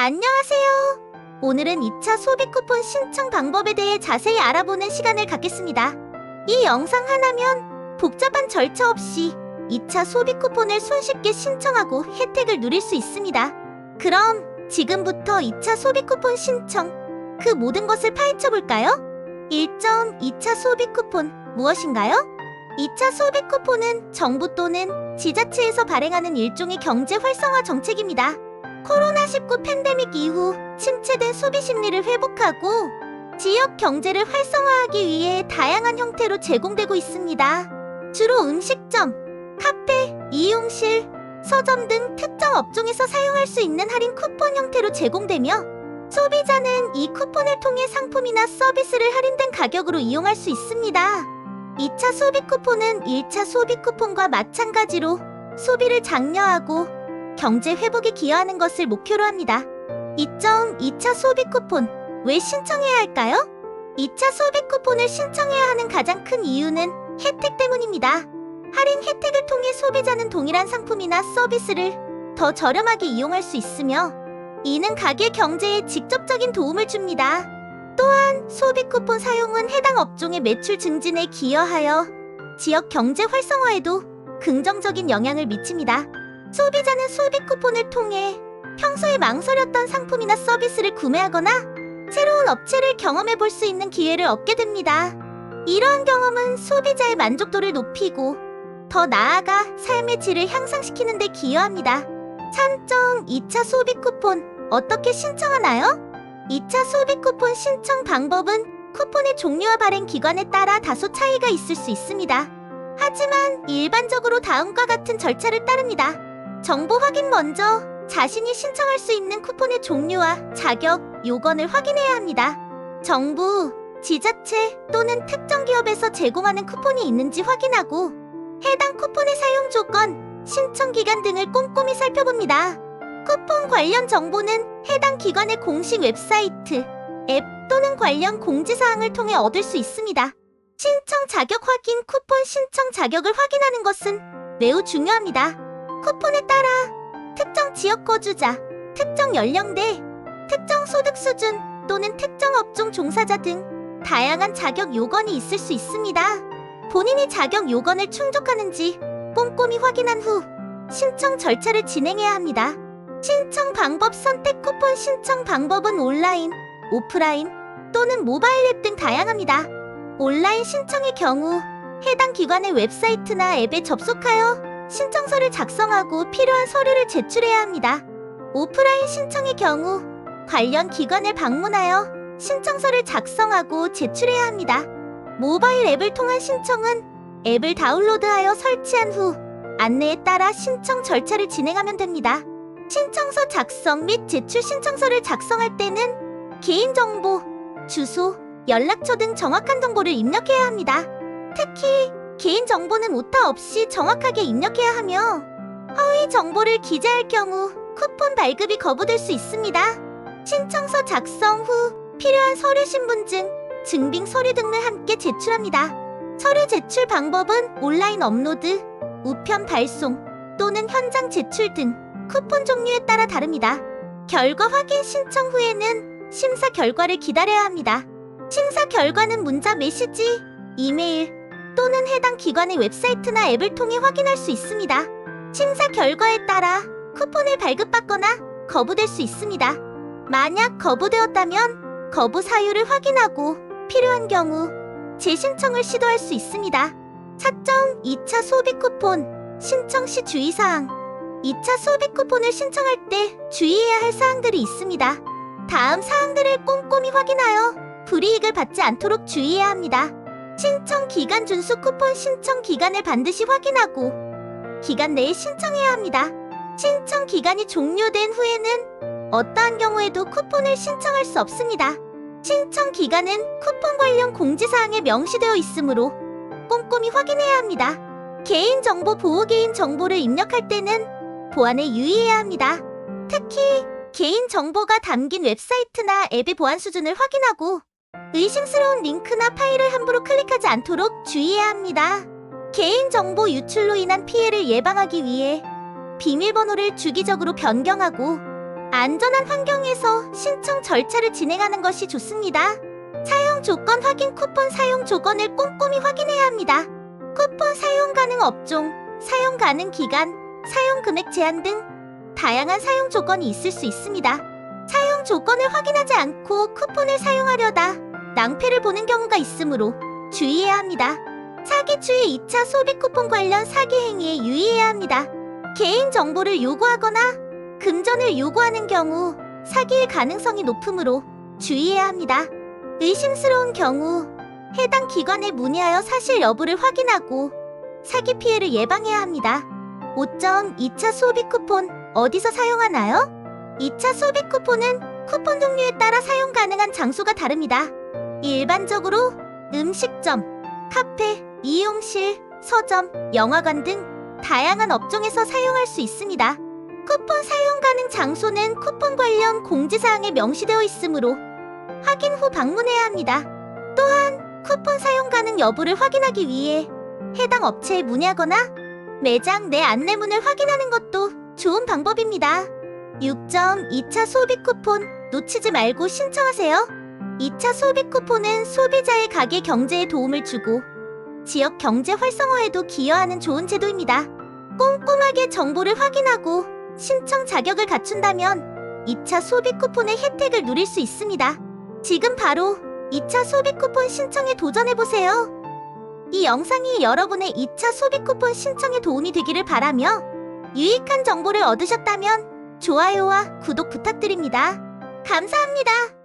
안녕하세요. 오늘은 2차 소비 쿠폰 신청 방법에 대해 자세히 알아보는 시간을 갖겠습니다. 이 영상 하나면 복잡한 절차 없이 2차 소비 쿠폰을 손쉽게 신청하고 혜택을 누릴 수 있습니다. 그럼 지금부터 2차 소비 쿠폰 신청, 그 모든 것을 파헤쳐 볼까요? 1점 2차 소비 쿠폰 무엇인가요? 2차 소비 쿠폰은 정부 또는 지자체에서 발행하는 일종의 경제 활성화 정책입니다. 코로나19 팬데믹 이후 침체된 소비 심리를 회복하고 지역 경제를 활성화하기 위해 다양한 형태로 제공되고 있습니다. 주로 음식점, 카페, 이용실, 서점 등 특정 업종에서 사용할 수 있는 할인 쿠폰 형태로 제공되며 소비자는 이 쿠폰을 통해 상품이나 서비스를 할인된 가격으로 이용할 수 있습니다. 2차 소비 쿠폰은 1차 소비 쿠폰과 마찬가지로 소비를 장려하고 경제 회복에 기여하는 것을 목표로 합니다. 2차 소비 쿠폰, 왜 신청해야 할까요? 2차 소비 쿠폰을 신청해야 하는 가장 큰 이유는 혜택 때문입니다. 할인 혜택을 통해 소비자는 동일한 상품이나 서비스를 더 저렴하게 이용할 수 있으며 이는 가게 경제에 직접적인 도움을 줍니다. 또한 소비 쿠폰 사용은 해당 업종의 매출 증진에 기여하여 지역 경제 활성화에도 긍정적인 영향을 미칩니다. 소비자는 소비 쿠폰을 통해 평소에 망설였던 상품이나 서비스를 구매하거나 새로운 업체를 경험해 볼 수 있는 기회를 얻게 됩니다. 이러한 경험은 소비자의 만족도를 높이고 더 나아가 삶의 질을 향상시키는 데 기여합니다. 3점 2차 소비 쿠폰 어떻게 신청하나요? 2차 소비 쿠폰 신청 방법은 쿠폰의 종류와 발행 기관에 따라 다소 차이가 있을 수 있습니다. 하지만 일반적으로 다음과 같은 절차를 따릅니다. 정보 확인 먼저 자신이 신청할 수 있는 쿠폰의 종류와 자격, 요건을 확인해야 합니다. 정부, 지자체 또는 특정 기업에서 제공하는 쿠폰이 있는지 확인하고 해당 쿠폰의 사용 조건, 신청 기간 등을 꼼꼼히 살펴봅니다. 쿠폰 관련 정보는 해당 기관의 공식 웨브사이트, 앱 또는 관련 공지사항을 통해 얻을 수 있습니다. 신청 자격 확인, 쿠폰 신청 자격을 확인하는 것은 매우 중요합니다. 쿠폰에 따라 특정 지역 거주자, 특정 연령대, 특정 소득 수준 또는 특정 업종 종사자 등 다양한 자격 요건이 있을 수 있습니다. 본인이 자격 요건을 충족하는지 꼼꼼히 확인한 후 신청 절차를 진행해야 합니다. 신청 방법 선택 쿠폰 신청 방법은 온라인, 오프라인 또는 모바일 앱 등 다양합니다. 온라인 신청의 경우 해당 기관의 웹사이트나 앱에 접속하여 신청서를 작성하고 필요한 서류를 제출해야 합니다. 오프라인 신청의 경우 관련 기관을 방문하여 신청서를 작성하고 제출해야 합니다. 모바일 앱을 통한 신청은 앱을 다운로드하여 설치한 후 안내에 따라 신청 절차를 진행하면 됩니다. 신청서 작성 및 제출 신청서를 작성할 때는 개인정보, 주소, 연락처 등 정확한 정보를 입력해야 합니다. 특히 개인정보는 오타 없이 정확하게 입력해야 하며 허위 정보를 기재할 경우 쿠폰 발급이 거부될 수 있습니다. 신청서 작성 후 필요한 서류 신분증, 증빙 서류 등을 함께 제출합니다. 서류 제출 방법은 온라인 업로드, 우편 발송 또는 현장 제출 등 쿠폰 종류에 따라 다릅니다. 결과 확인 신청 후에는 심사 결과를 기다려야 합니다. 심사 결과는 문자 메시지, 이메일 또는 해당 기관의 웹사이트나 앱을 통해 확인할 수 있습니다. 심사 결과에 따라 쿠폰을 발급받거나 거부될 수 있습니다. 만약 거부되었다면 거부 사유를 확인하고 필요한 경우 재신청을 시도할 수 있습니다. 4점 2차 소비 쿠폰 신청 시 주의사항. 2차 소비 쿠폰을 신청할 때 주의해야 할 사항들이 있습니다. 다음 사항들을 꼼꼼히 확인하여 불이익을 받지 않도록 주의해야 합니다. 신청 기간 준수 쿠폰 신청 기간을 반드시 확인하고 기간 내에 신청해야 합니다. 신청 기간이 종료된 후에는 어떠한 경우에도 쿠폰을 신청할 수 없습니다. 신청 기간은 쿠폰 관련 공지사항에 명시되어 있으므로 꼼꼼히 확인해야 합니다. 개인정보 보호 개인정보를 입력할 때는 보안에 유의해야 합니다. 특히 개인정보가 담긴 웹사이트나 앱의 보안 수준을 확인하고 의심스러운 링크나 파일을 함부로 클릭하지 않도록 주의해야 합니다. 개인정보 유출로 인한 피해를 예방하기 위해 비밀번호를 주기적으로 변경하고 안전한 환경에서 신청 절차를 진행하는 것이 좋습니다. 사용 조건 확인. 쿠폰 사용 조건을 꼼꼼히 확인해야 합니다. 쿠폰 사용 가능 업종, 사용 가능 기간, 사용 금액 제한 등 다양한 사용 조건이 있을 수 있습니다. 사용 조건을 확인하지 않고 쿠폰을 사용하려다 낭패를 보는 경우가 있으므로 주의해야 합니다. 사기 주의. 2차 소비 쿠폰 관련 사기 행위에 유의해야 합니다. 개인 정보를 요구하거나 금전을 요구하는 경우 사기일 가능성이 높으므로 주의해야 합니다. 의심스러운 경우 해당 기관에 문의하여 사실 여부를 확인하고 사기 피해를 예방해야 합니다. 5점. 2차 소비 쿠폰 어디서 사용하나요? 2차 소비 쿠폰은 쿠폰 종류에 따라 사용 가능한 장소가 다릅니다. 일반적으로 음식점, 카페, 미용실, 서점, 영화관 등 다양한 업종에서 사용할 수 있습니다. 쿠폰 사용 가능 장소는 쿠폰 관련 공지사항에 명시되어 있으므로 확인 후 방문해야 합니다. 또한 쿠폰 사용 가능 여부를 확인하기 위해 해당 업체에 문의하거나 매장 내 안내문을 확인하는 것도 좋은 방법입니다. 6점. 2차 소비 쿠폰 놓치지 말고 신청하세요. 2차 소비 쿠폰은 소비자의 가게 경제에 도움을 주고 지역 경제 활성화에도 기여하는 좋은 제도입니다. 꼼꼼하게 정보를 확인하고 신청 자격을 갖춘다면 2차 소비 쿠폰의 혜택을 누릴 수 있습니다. 지금 바로 2차 소비 쿠폰 신청에 도전해보세요. 이 영상이 여러분의 2차 소비 쿠폰 신청에 도움이 되기를 바라며 유익한 정보를 얻으셨다면 좋아요와 구독 부탁드립니다. 감사합니다.